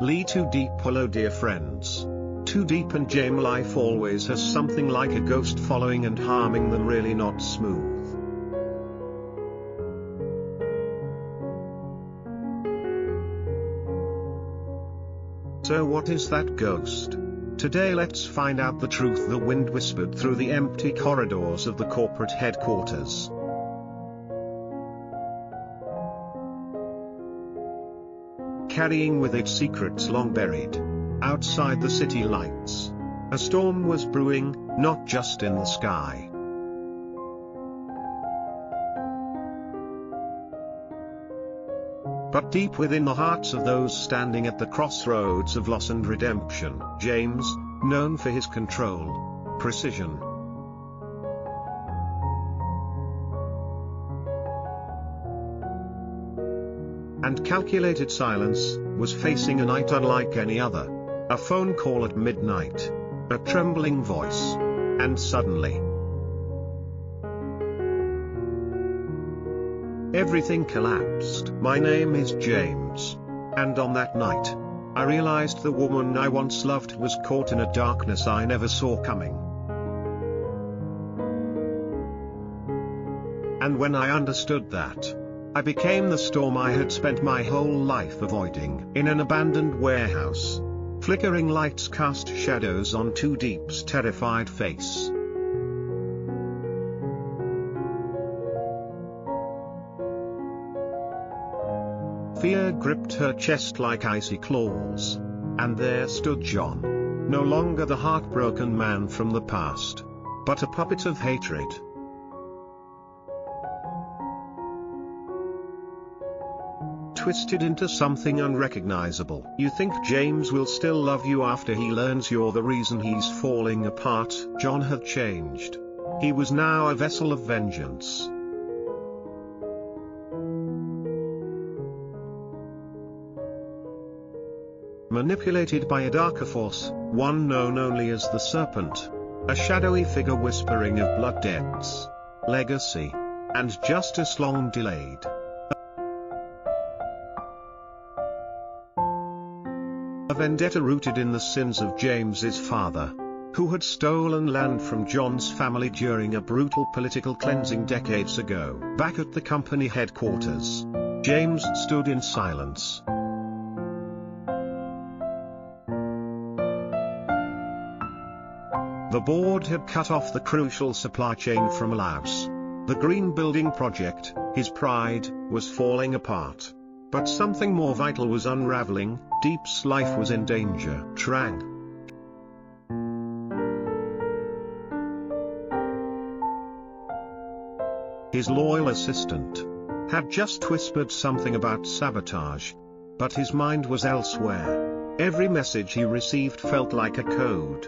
Lee Too Deep. Hello dear friends. Too Deep and James life always has something like a ghost following and harming them, really not smooth. So what is that ghost? Today let's find out the truth the wind whispered through the empty corridors of the corporate headquarters. Carrying with it secrets long buried. Outside the city lights, a storm was brewing, not just in the sky. But deep within the hearts of those standing at the crossroads of loss and redemption. James, known for his control, precision, and calculated silence, was facing a night unlike any other. A phone call at midnight, a trembling voice, and suddenly everything collapsed. My name is James. And on that night, I realized the woman I once loved was caught in a darkness I never saw coming. And when I understood that, I became the storm I had spent my whole life avoiding. In an abandoned warehouse, flickering lights cast shadows on Too Deep's terrified face. Fear gripped her chest like icy claws. And there stood John. No longer the heartbroken man from the past, but a puppet of hatred. Twisted into something unrecognizable. You think James will still love you after he learns you're the reason he's falling apart? John had changed. He was now a vessel of vengeance. Manipulated by a darker force, one known only as the Serpent. A shadowy figure whispering of blood debts, legacy, and justice long delayed. A vendetta rooted in the sins of James's father, who had stolen land from John's family during a brutal political cleansing decades ago. Back at the company headquarters, James stood in silence. The board had cut off the crucial supply chain from Laos. The green building project, his pride, was falling apart. But something more vital was unraveling. Deep's life was in danger. Trang, his loyal assistant, had just whispered something about sabotage. But his mind was elsewhere. Every message he received felt like a code.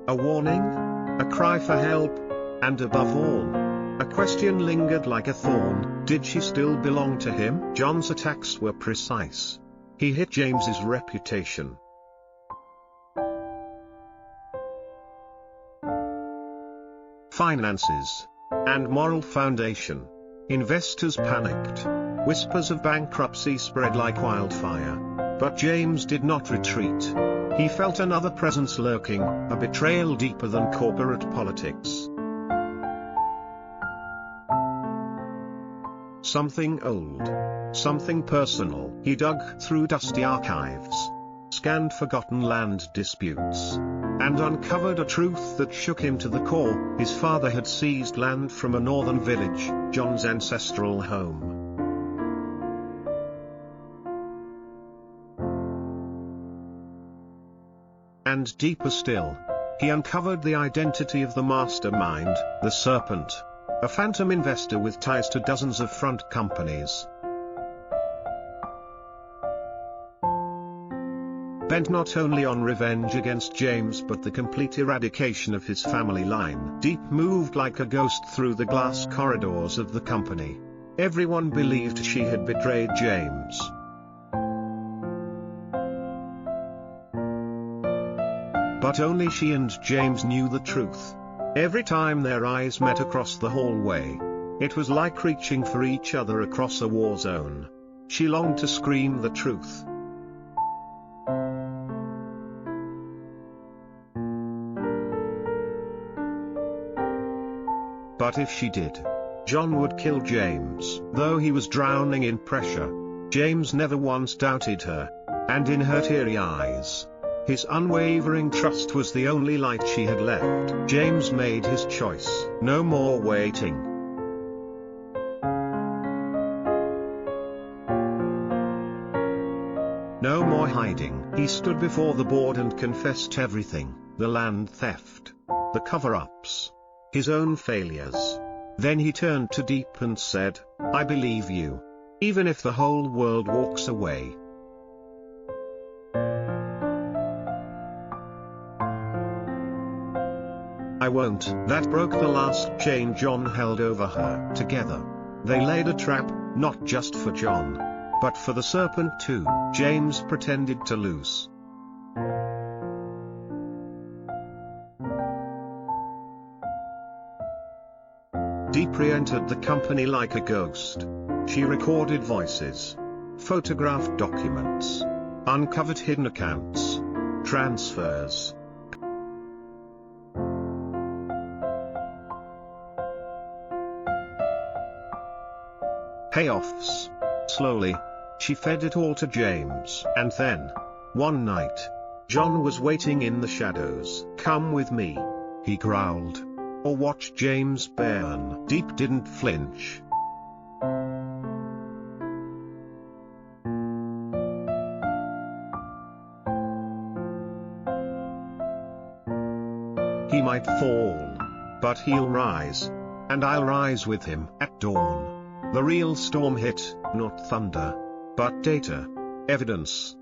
A warning, a cry for help, and above all, a question lingered like a thorn. Did she still belong to him? John's attacks were precise. He hit James's reputation. Finances. And moral foundation. Investors panicked. Whispers of bankruptcy spread like wildfire. But James did not retreat. He felt another presence lurking, a betrayal deeper than corporate politics. Something old. Something personal. He dug through dusty archives, scanned forgotten land disputes, and uncovered a truth that shook him to the core. His father had seized land from a northern village, John's ancestral home. And deeper still, he uncovered the identity of the mastermind, the Serpent. A phantom investor with ties to dozens of front companies. Bent not only on revenge against James but the complete eradication of his family line. Deep moved like a ghost through the glass corridors of the company. Everyone believed she had betrayed James. But only she and James knew the truth. Every time their eyes met across the hallway, It was like reaching for each other across a war zone. She longed to scream the truth. But if she did, John would kill James. Though he was drowning in pressure, James never once doubted her. And in her teary eyes, his unwavering trust was the only light she had left. James made his choice. No more waiting. No more hiding. He stood before the board and confessed everything: the land theft, the cover-ups, his own failures. Then he turned to Deep and said, "I believe you. Even if the whole world walks away." "I won't." That broke the last chain John held over her. Together, they laid a trap, not just for John, but for the serpent too. James pretended to lose. Deep re-entered the company like a ghost. She recorded voices, photographed documents, uncovered hidden accounts, transfers, payoffs. Slowly, she fed it all to James. And then, one night, John was waiting in the shadows. "Come with me," he growled, "or watch James burn." Deep didn't flinch. "He might fall, but he'll rise. And I'll rise with him." At dawn, the real storm hit, not thunder, but data, evidence.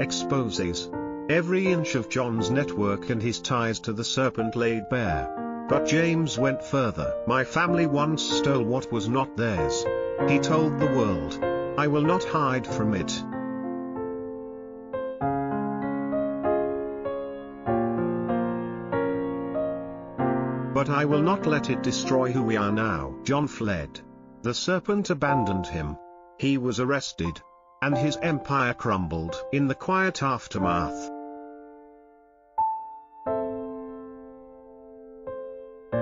Exposes. Every inch of John's network and his ties to the serpent laid bare. But James went further. "My family once stole what was not theirs," he told the world. "I will not hide from it." "But I will not let it destroy who we are now." John fled. The serpent abandoned him. He was arrested. And his empire crumbled. In the quiet aftermath,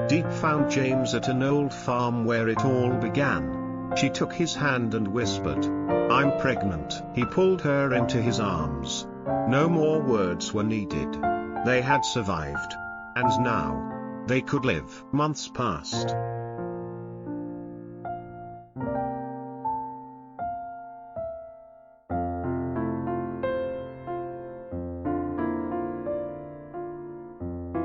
Deep found James at an old farm where it all began. She took his hand and whispered, "I'm pregnant." He pulled her into his arms. No more words were needed. They had survived. And now, they could live. Months passed.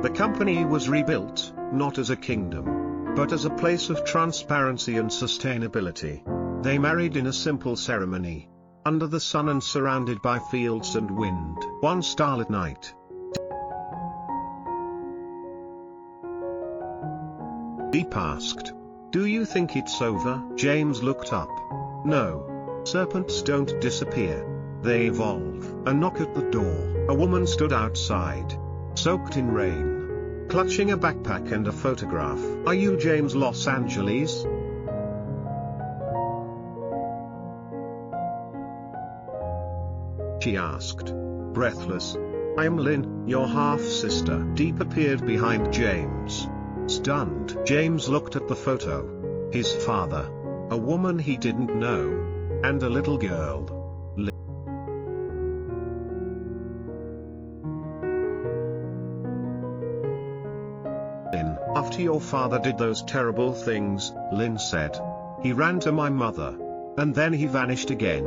The company was rebuilt, not as a kingdom, but as a place of transparency and sustainability. They married in a simple ceremony, under the sun and surrounded by fields and wind. One starlit night, Deep asked, "Do you think it's over?" James looked up. "No. Serpents don't disappear. They evolve." A knock at the door. A woman stood outside, soaked in rain, clutching a backpack and a photograph. "Are you James Los Angeles?" she asked, breathless. "I'm Lynn, your half-sister." Deep appeared behind James. Stunned, James looked at the photo. His father, a woman he didn't know, and a little girl. Lynn, "After your father did those terrible things," Lynn said, "he ran to my mother. And then he vanished again.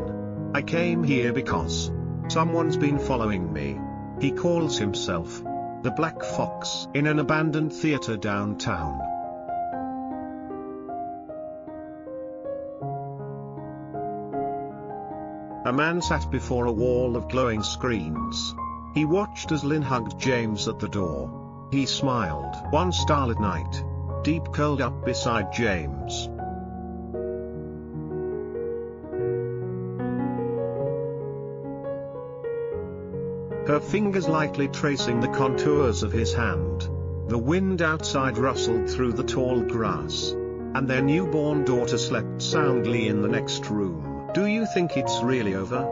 I came here because someone's been following me. He calls himself the Black Fox." In an abandoned theater downtown, a man sat before a wall of glowing screens. He watched as Lynn hugged James at the door. He smiled. One starlit night, Deep curled up beside James. her fingers lightly tracing the contours of his hand. The wind outside rustled through the tall grass, and their newborn daughter slept soundly in the next room. "Do you think it's really over?"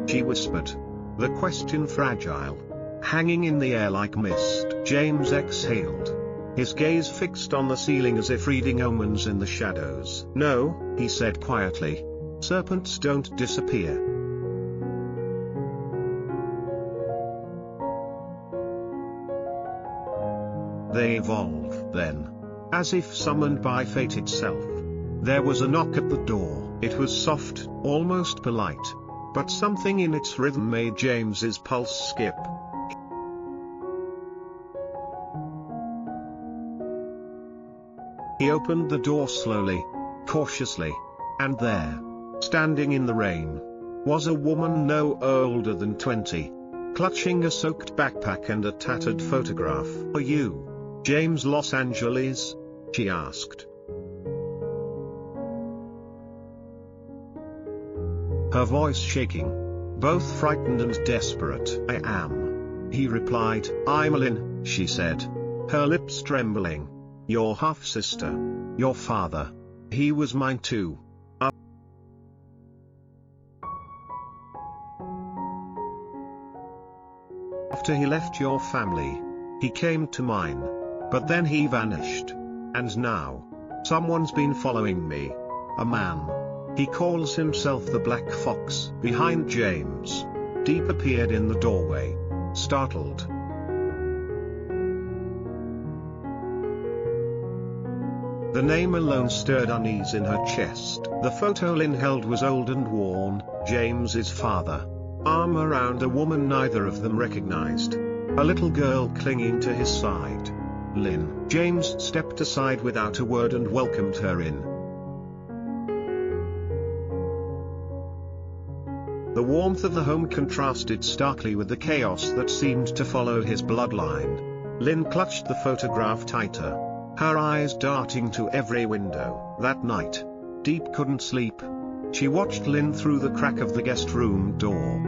she whispered. The question fragile, hanging in the air like mist. James exhaled, his gaze fixed on the ceiling as if reading omens in the shadows. "No," he said quietly. "Serpents don't disappear. They evolve, then." As if summoned by fate itself. There was a knock at the door. It was soft, almost polite. But something in its rhythm made James's pulse skip. He opened the door slowly, cautiously, and there, standing in the rain, was a woman no older than 20, clutching a soaked backpack and a tattered photograph. "Are you James Los Angeles?" she asked. Her voice shaking, both frightened and desperate. "I am," he replied. "I'm Lynn," she said, her lips trembling. "Your half-sister. Your father. He was mine too. After he left your family, he came to mine. But then he vanished. And now, someone's been following me. A man. He calls himself the Black Fox." Behind James, Deep appeared in the doorway, startled. The name alone stirred unease in her chest. The photo Lynn held was old and worn, James's father. Arm around a woman neither of them recognized. A little girl clinging to his side. Lynn. James stepped aside without a word and welcomed her in. The warmth of the home contrasted starkly with the chaos that seemed to follow his bloodline. Lynn clutched the photograph tighter, her eyes darting to every window. That night, Deep couldn't sleep. She watched Lynn through the crack of the guest room door.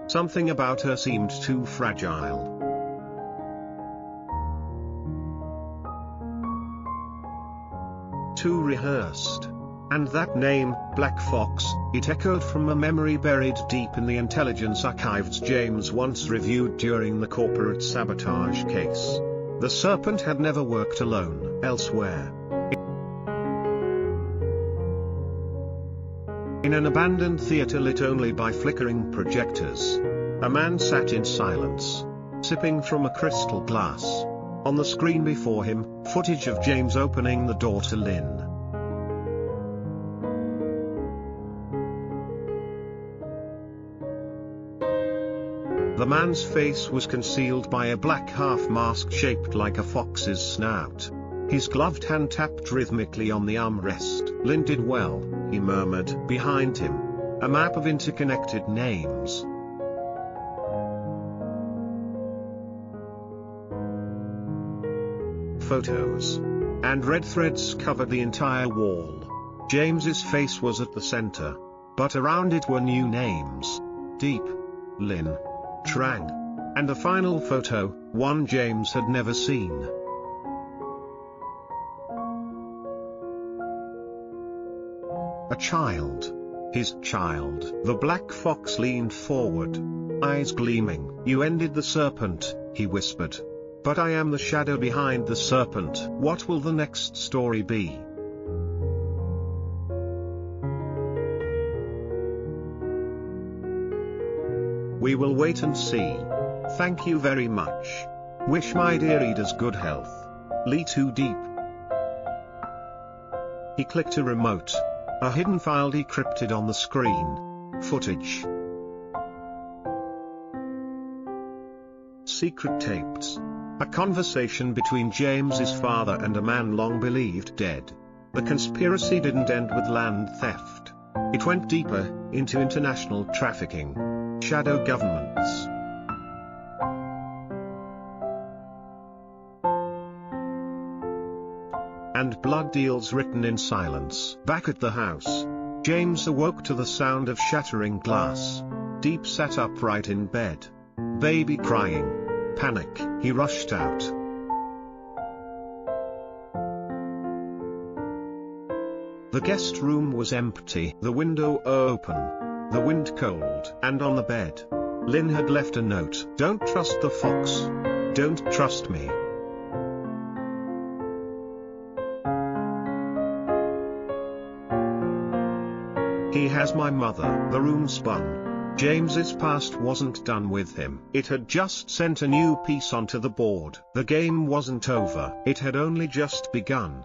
Something about her seemed too fragile. Too rehearsed. And that name, Black Fox, it echoed from a memory buried deep in the intelligence archives James once reviewed during the corporate sabotage case. The Serpent had never worked alone. Elsewhere, in an abandoned theater lit only by flickering projectors, a man sat in silence, sipping from a crystal glass. On the screen before him, footage of James opening the door to Lynn. The man's face was concealed by a black half-mask shaped like a fox's snout. His gloved hand tapped rhythmically on the armrest. "Lynn did well," he murmured. Behind him, a map of interconnected names. Photos and red threads covered the entire wall. James's face was at the center, but around it were new names. Deep, Lynn, Trang, and a final photo, one James had never seen. A child. His child. The Black Fox leaned forward, eyes gleaming. "You ended the Serpent," he whispered. "But I am the shadow behind the Serpent. What will the next story be?" We will wait and see. Thank you very much. Wish my dear readers good health. Lee Too Deep. He clicked a remote. A hidden file decrypted on the screen. Footage. Secret tapes. A conversation between James's father and a man long believed dead. The conspiracy didn't end with land theft. It went deeper, into international trafficking. Shadow governments. and blood deals written in silence. Back at the house, James awoke to the sound of shattering glass. Deep sat upright in bed. Baby crying. Panic. He rushed out. The guest room was empty, the window open, the wind cold, and on the bed, Lynn had left a note. Don't trust the fox. Don't trust me. He has my mother. The room spun. James's past wasn't done with him. It had just sent a new piece onto the board. The game wasn't over. It had only just begun.